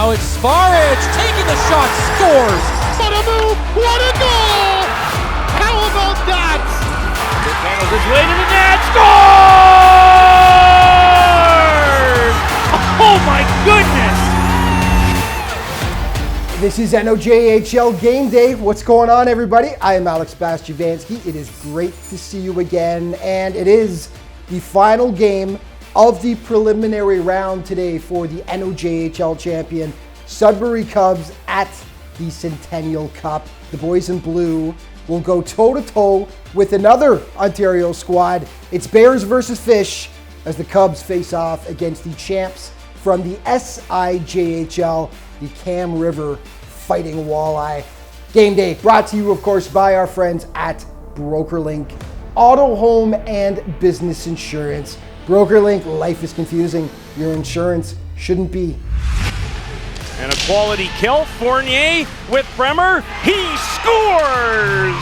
Now it's Sfarage taking the shot, scores! What a move! What a goal! How about that? It handles its way to the net, scores! Oh my goodness! This is NOJHL Game Day. What's going on, everybody? I am Alex Bastyovanszky. It is great to see you again, and it is the final game of the preliminary round today for the NOJHL champion Sudbury Cubs at the Centennial Cup. The boys in blue will go toe-to-toe with another Ontario squad. It's Bears versus Fish as the Cubs face off against the champs from the SIJHL, the Cam River Fighting Walleye. Game day brought to you, of course, by our friends at BrokerLink Auto, Home, and Business Insurance. BrokerLink, life is confusing. Your insurance shouldn't be. And a quality kill, Fournier with Bremer, he scores!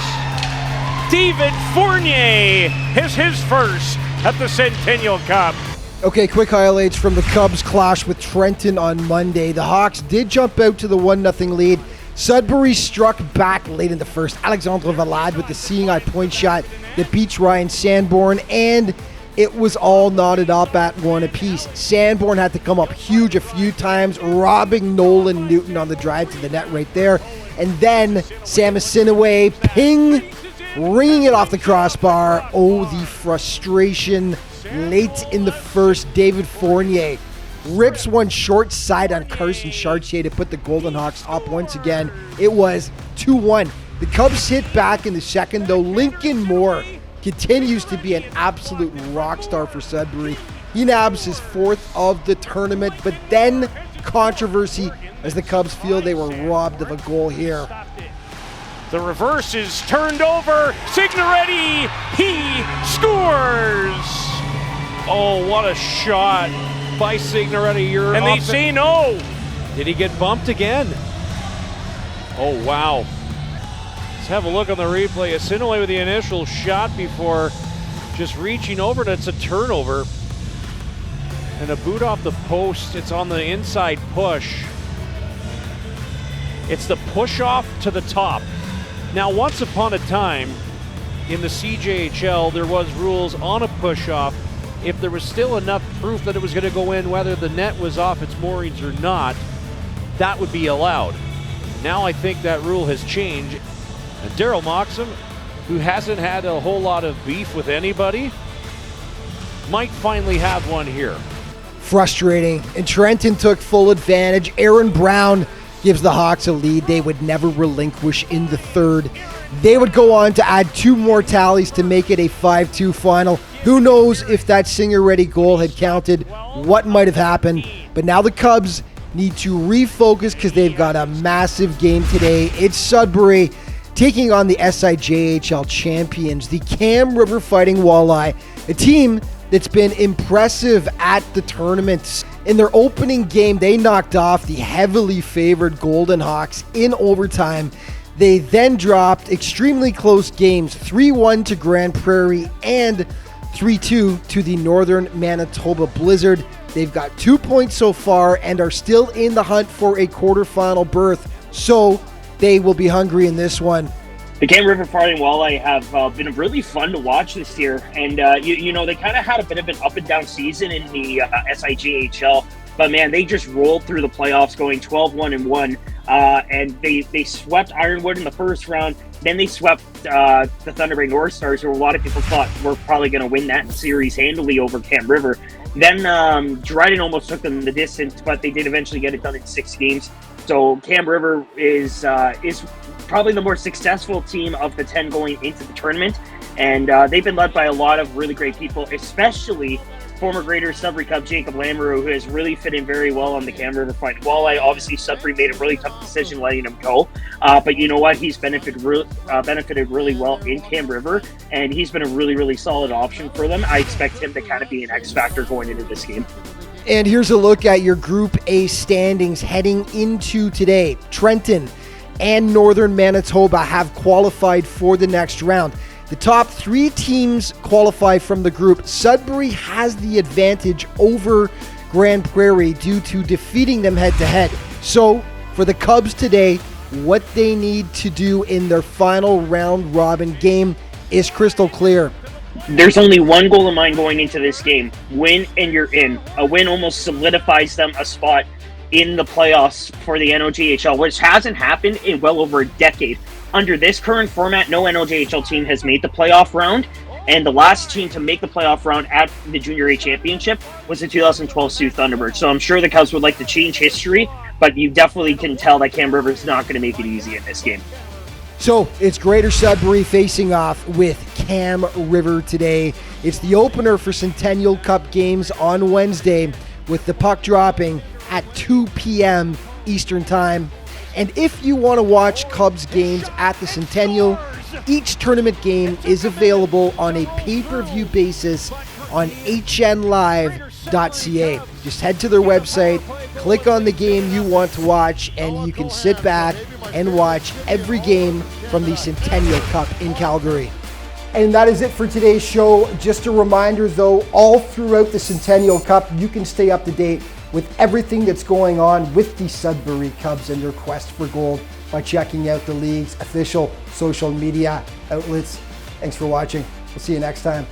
David Fournier is his first at the Centennial Cup. Okay, quick highlights from the Cubs clash with Trenton on Monday. The Hawks did jump out to the 1-0 lead. Sudbury struck back late in the first. Alexandre Valade with the seeing eye point shot that beats Ryan Sanborn, and it was all knotted up at one apiece. Sanborn had to come up huge a few times, robbing Nolan Newton on the drive to the net right there. And then Samasinaway, ping, ringing it off the crossbar. Oh, the frustration late in the first. David Fournier rips one short side on Carson Chartier to put the Golden Hawks up once again. It was 2-1. The Cubs hit back in the second, though. Lincoln Moore continues to be an absolute rock star for Sudbury. He nabs his fourth of the tournament, but then controversy as the Cubs feel they were robbed of a goal here. The reverse is turned over. Signoretti, he scores! Oh, what a shot by Signoretti. And they say no. Did he get bumped again? Oh, wow. Let's have a look on the replay. Asinaway with the initial shot before just reaching over, and it's a turnover. And a boot off the post. It's on the inside push. It's the push off to the top. Now, once upon a time in the CJHL, there was rules on a push off. If there was still enough proof that it was going to go in, whether the net was off its moorings or not, that would be allowed. Now I think that rule has changed. And Daryl Moxham, who hasn't had a whole lot of beef with anybody, might finally have one here. Frustrating. And Trenton took full advantage. Aaron Brown gives the Hawks a lead they would never relinquish in the third. They would go on to add two more tallies to make it a 5-2 final. Who knows if that Signoretti goal had counted, what might have happened. But now the Cubs need to refocus because they've got a massive game today. It's Sudbury taking on the SIJHL champions, the Cam River Fighting Walleye, a team that's been impressive at the tournaments. In their opening game, they knocked off the heavily favored Golden Hawks in overtime. They then dropped extremely close games, 3-1 to Grand Prairie and 3-2 to the Northern Manitoba Blizzard. They've got 2 points so far and are still in the hunt for a quarterfinal berth, so they will be hungry in this one. The Cam River Fighting Walleye have been really fun to watch this year, and you know, they kind of had a bit of an up and down season in the SIJHL, but man, they just rolled through the playoffs, going 12-1-1, and they swept Ironwood in the first round. Then they swept the Thunder Bay North Stars, who a lot of people thought were probably going to win that series handily over Cam River. Then Dryden almost took them the distance, but they did eventually get it done in 6 games. So Cam River is probably the more successful team of the 10 going into the tournament, and they've been led by a lot of really great people, especially former Greater Sudbury Cub Jacob Lamoureux, who has really fit in very well on the Cam River Fighting Walleye. Obviously, Sudbury made a really tough decision letting him go, but you know what? He's benefited really well in Cam River, and he's been a really, really solid option for them. I expect him to kind of be an X factor going into this game. And here's a look at your Group A standings heading into today. Trenton and Northern Manitoba have qualified for the next round. The top 3 teams qualify from the group. Sudbury has the advantage over Grand Prairie due to defeating them head-to-head. So for the Cubs today, what they need to do in their final round robin game is crystal clear. There's only one goal in mind going into this game. Win and you're in. A win almost solidifies them a spot in the playoffs for the NOJHL, which hasn't happened in well over a decade. Under this current format, no NOJHL team has made the playoff round, and the last team to make the playoff round at the Junior A Championship was the 2012 Sioux Thunderbirds. So I'm sure the Cubs would like to change history, but you definitely can tell that Cam Rivers not going to make it easy in this game. So it's Greater Sudbury facing off with Cam River today. It's the opener for Centennial Cup games on Wednesday, with the puck dropping at 2 p.m. Eastern Time. And if you want to watch Cubs games at the Centennial, each tournament game is available on a pay-per-view basis on hnlive.ca. Just head to their website, click on the game you want to watch, and you can sit back and watch every game from the Centennial Cup in Calgary. And that is it for today's show. Just a reminder, though, all throughout the Centennial Cup, you can stay up to date with everything that's going on with the Sudbury Cubs and their quest for gold by checking out the league's official social media outlets. Thanks for watching. We'll see you next time.